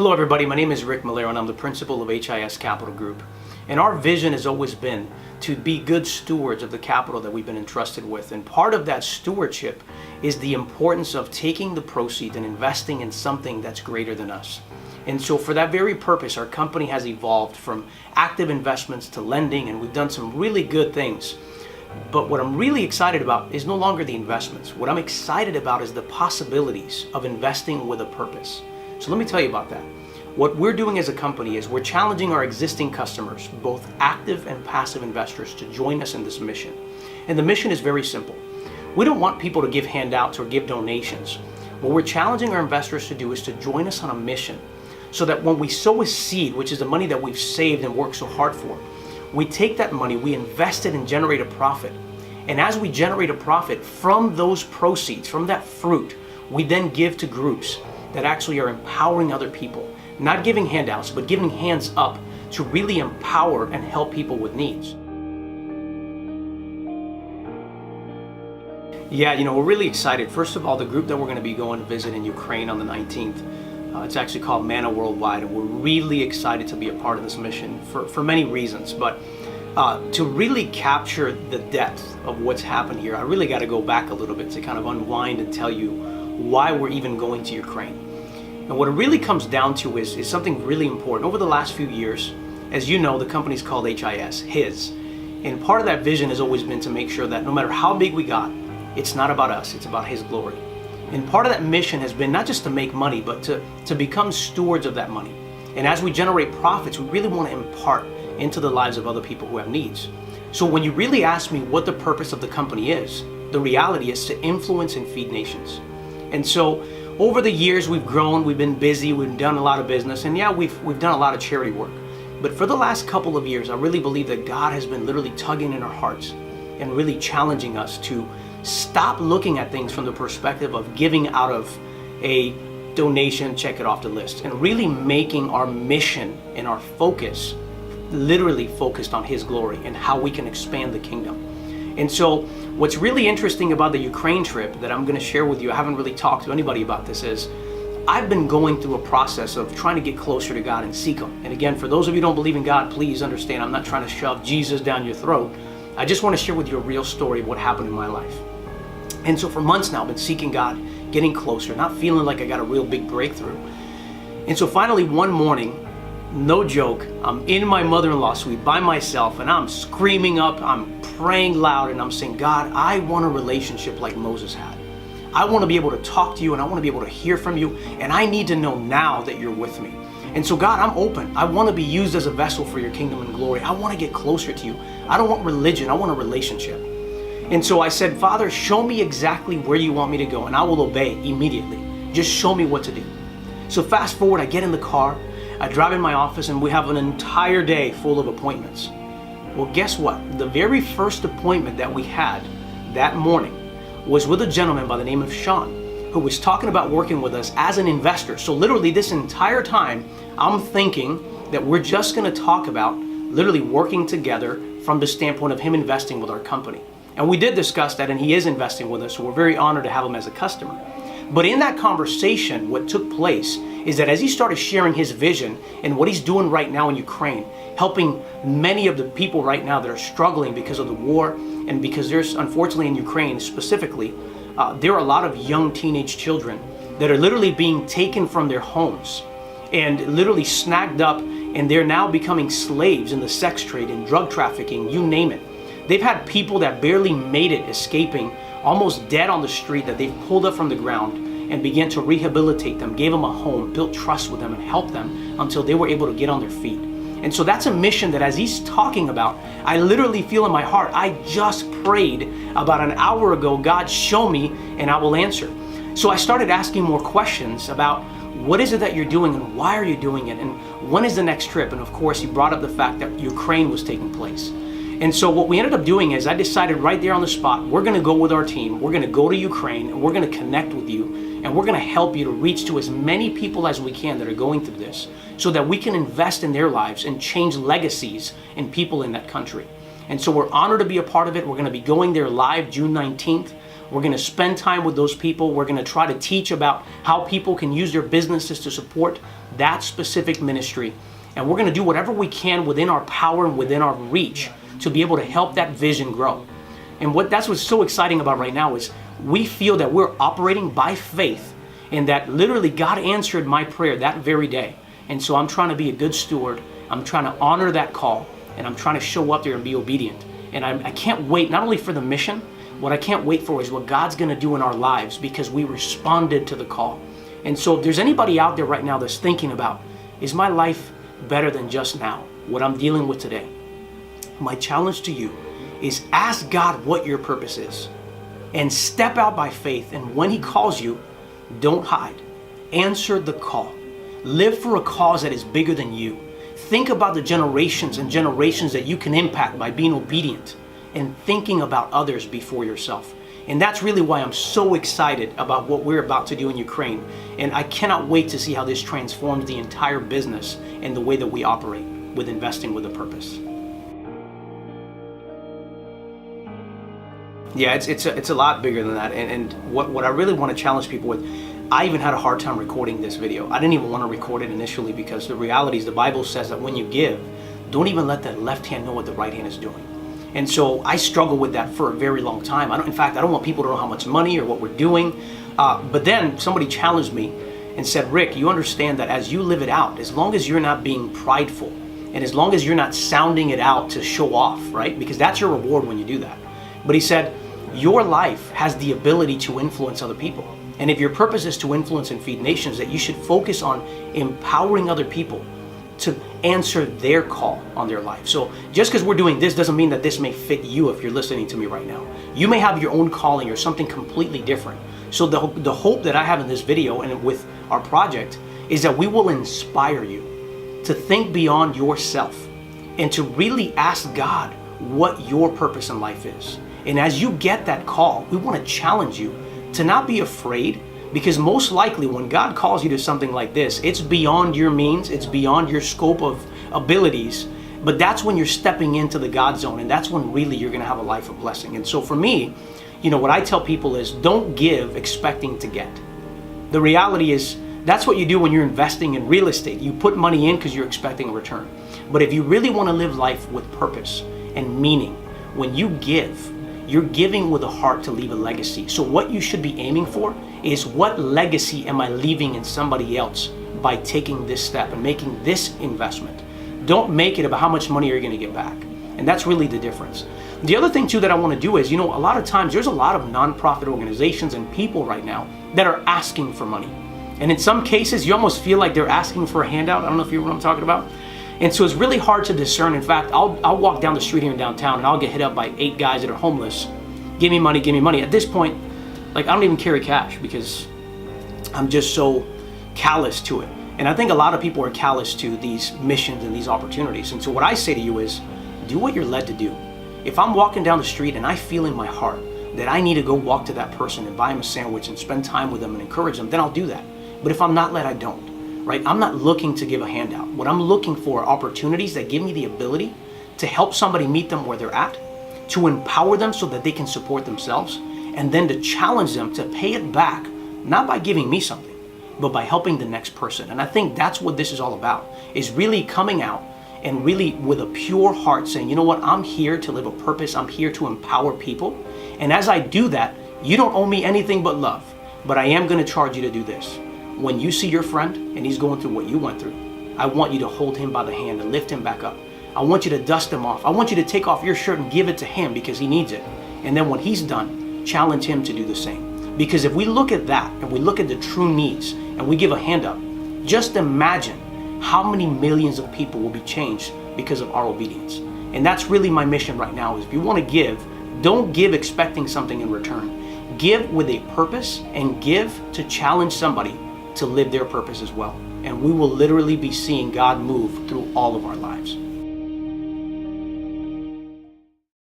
Hello everybody, my name is Rick Malero and I'm the principal of HIS Capital Group. And our vision has always been to be good stewards of the capital that we've been entrusted with. And part of that stewardship is the importance of taking the proceeds and investing in something that's greater than us. And so for that very purpose, our company has evolved from active investments to lending, and we've done some really good things. But what I'm really excited about is no longer the investments. What I'm excited about is the possibilities of investing with a purpose. So let me tell you about that. What we're doing as a company is we're challenging our existing customers, both active and passive investors, to join us in this mission. And the mission is very simple. We don't want people to give handouts or give donations. What we're challenging our investors to do is to join us on a mission so that when we sow a seed, which is the money that we've saved and worked so hard for, we take that money, we invest it and generate a profit. And as we generate a profit from those proceeds, from that fruit, we then give to groups that actually are empowering other people, not giving handouts, but giving hands up to really empower and help people with needs. Yeah, we're really excited. First of all, the group that we're going to be going to visit in Ukraine on the 19th, it's actually called Manna Worldwide, and we're really excited to be a part of this mission for many reasons. But to really capture the depth of what's happened here, I really got to go back a little bit to kind of unwind and tell you why we're even going to Ukraine. And what it really comes down to is something really important. Over the last few years, as you know, the company's called HIS. And part of that vision has always been to make sure that no matter how big we got, it's not about us, it's about His glory. And part of that mission has been not just to make money, but to become stewards of that money. And as we generate profits, we really want to impart into the lives of other people who have needs. So when you really ask me what the purpose of the company is, the reality is to influence and feed nations. And so over the years we've grown, we've been busy, we've done a lot of business, and yeah, we've done a lot of charity work. But for the last couple of years, I really believe that God has been literally tugging in our hearts and really challenging us to stop looking at things from the perspective of giving out of a donation, check it off the list, and really making our mission and our focus literally focused on His glory and how we can expand the kingdom. And so what's really interesting about the Ukraine trip that I'm going to share with you, I haven't really talked to anybody about this, is I've been going through a process of trying to get closer to God and seek Him. And again, for those of you who don't believe in God, please understand I'm not trying to shove Jesus down your throat. I just want to share with you a real story of what happened in my life. And so for months now, I've been seeking God, getting closer, not feeling like I got a real big breakthrough. And so finally one morning, no joke, I'm in my mother-in-law's suite by myself and I'm screaming up, I'm praying loud, and I'm saying, God, I want a relationship like Moses had. I want to be able to talk to you and I want to be able to hear from you, and I need to know now that you're with me. And so God, I'm open. I want to be used as a vessel for your kingdom and glory. I want to get closer to you. I don't want religion, I want a relationship. And so I said, Father, show me exactly where you want me to go and I will obey immediately. Just show me what to do. So fast forward, I get in the car, I drive in my office, and we have an entire day full of appointments. Well, guess what? The very first appointment that we had that morning was with a gentleman by the name of Sean, who was talking about working with us as an investor. So literally this entire time, I'm thinking that we're just going to talk about literally working together from the standpoint of him investing with our company. And we did discuss that, and he is investing with us, so we're very honored to have him as a customer. But in that conversation, what took place is that as he started sharing his vision and what he's doing right now in Ukraine, helping many of the people right now that are struggling because of the war, and because there's, unfortunately in Ukraine specifically, there are a lot of young teenage children that are literally being taken from their homes and literally snagged up, and they're now becoming slaves in the sex trade and drug trafficking, you name it. They've had people that barely made it escaping, almost dead on the street, that they've pulled up from the ground and began to rehabilitate them, gave them a home, built trust with them, and helped them until they were able to get on their feet. And so that's a mission that as he's talking about, I literally feel in my heart, I just prayed about an hour ago, God, show me and I will answer. So I started asking more questions about what is it that you're doing and why are you doing it and when is the next trip? And of course, he brought up the fact that Ukraine was taking place. And so what we ended up doing is I decided right there on the spot, we're going to go with our team, we're going to go to Ukraine, and we're going to connect with you, and we're going to help you to reach to as many people as we can that are going through this, so that we can invest in their lives and change legacies in people in that country. And so we're honored to be a part of it. We're going to be going there live June 19th. We're going to spend time with those people. We're going to try to teach about how people can use their businesses to support that specific ministry. And we're going to do whatever we can within our power and within our reach to be able to help that vision grow. And that's what's so exciting about right now is we feel that we're operating by faith and that literally God answered my prayer that very day. And so I'm trying to be a good steward. I'm trying to honor that call, and I'm trying to show up there and be obedient. And I can't wait not only for the mission, what I can't wait for is what God's going to do in our lives because we responded to the call. And so if there's anybody out there right now that's thinking about, is my life better than just now, what I'm dealing with today? My challenge to you is ask God what your purpose is and step out by faith. And when He calls you, don't hide. Answer the call. Live for a cause that is bigger than you. Think about the generations and generations that you can impact by being obedient and thinking about others before yourself. And that's really why I'm so excited about what we're about to do in Ukraine. And I cannot wait to see how this transforms the entire business and the way that we operate with investing with a purpose. Yeah, it's a lot bigger than that. And what I really want to challenge people with, I even had a hard time recording this video. I didn't even want to record it initially because the reality is the Bible says that when you give, don't even let the left hand know what the right hand is doing. And so I struggled with that for a very long time. In fact, I don't want people to know how much money or what we're doing. But then somebody challenged me and said, Rick, you understand that as you live it out, as long as you're not being prideful and as long as you're not sounding it out to show off, right? Because that's your reward when you do that. But he said, your life has the ability to influence other people. And if your purpose is to influence and feed nations, that you should focus on empowering other people to answer their call on their life. So just because we're doing this doesn't mean that this may fit you if you're listening to me right now. You may have your own calling or something completely different. So the hope that I have in this video and with our project is that we will inspire you to think beyond yourself and to really ask God what your purpose in life is. And as you get that call, we want to challenge you to not be afraid, because most likely when God calls you to something like this, it's beyond your means, it's beyond your scope of abilities, but that's when you're stepping into the God zone, and that's when really you're going to have a life of blessing. And so for me, what I tell people is don't give expecting to get. The reality is that's what you do when you're investing in real estate. You put money in because you're expecting a return. But if you really want to live life with purpose and meaning, when you give, you're giving with a heart to leave a legacy. So what you should be aiming for is, what legacy am I leaving in somebody else by taking this step and making this investment? Don't make it about how much money you're going to get back. And that's really the difference. The other thing too that I want to do is, a lot of times there's a lot of nonprofit organizations and people right now that are asking for money. And in some cases, you almost feel like they're asking for a handout. I don't know if you know what I'm talking about. And so it's really hard to discern. In fact, I'll walk down the street here in downtown and I'll get hit up by 8 guys that are homeless. Give me money, give me money. At this point, I don't even carry cash because I'm just so callous to it. And I think a lot of people are callous to these missions and these opportunities. And so what I say to you is, do what you're led to do. If I'm walking down the street and I feel in my heart that I need to go walk to that person and buy him a sandwich and spend time with them and encourage them, then I'll do that. But if I'm not led, I don't. Right? I'm not looking to give a handout. What I'm looking for are opportunities that give me the ability to help somebody meet them where they're at, to empower them so that they can support themselves, and then to challenge them to pay it back, not by giving me something, but by helping the next person. And I think that's what this is all about, is really coming out and really with a pure heart saying, you know what, I'm here to live a purpose. I'm here to empower people. And as I do that, you don't owe me anything but love, but I am going to charge you to do this. When you see your friend and he's going through what you went through, I want you to hold him by the hand and lift him back up. I want you to dust him off. I want you to take off your shirt and give it to him because he needs it. And then when he's done, challenge him to do the same. Because if we look at that and we look at the true needs and we give a hand up, just imagine how many millions of people will be changed because of our obedience. And that's really my mission right now, is if you want to give, don't give expecting something in return. Give with a purpose and give to challenge somebody to live their purpose as well. And we will literally be seeing God move through all of our lives.